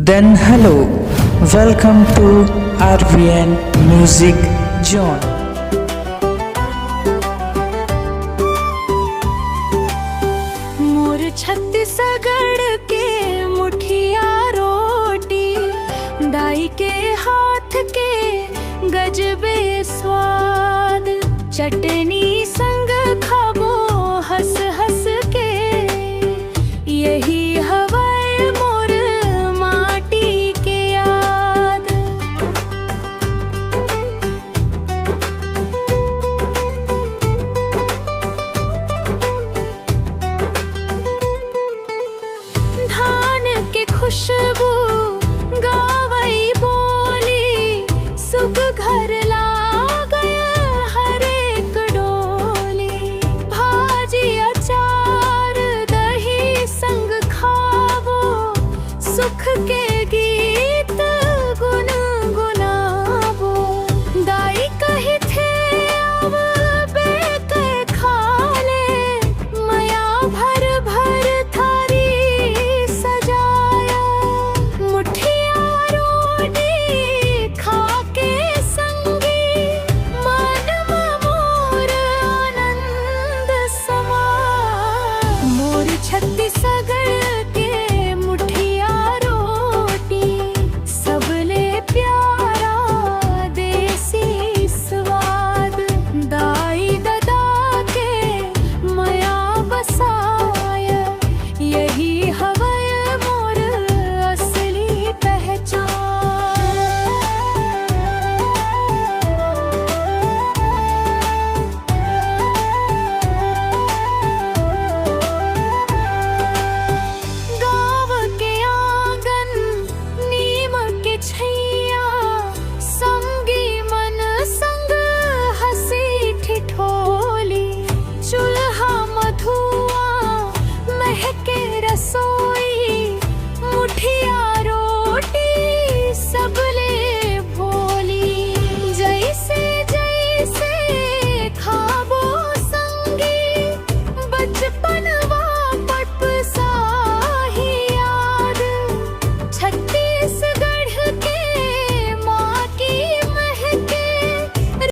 Then hello, welcome to RVN Music Zone. मोर छत्तीसगढ़ के मुठिया रोटी, दाई के हाथ के गजबे स्वाद, चटनी संग खाबो हंस हंस के, यही हवाए मोर माटी के याद। धान के खुशबू गावई बोली, सुख घर ला गया हर एक डोली, भाजी अचार दही संग खावो सुख के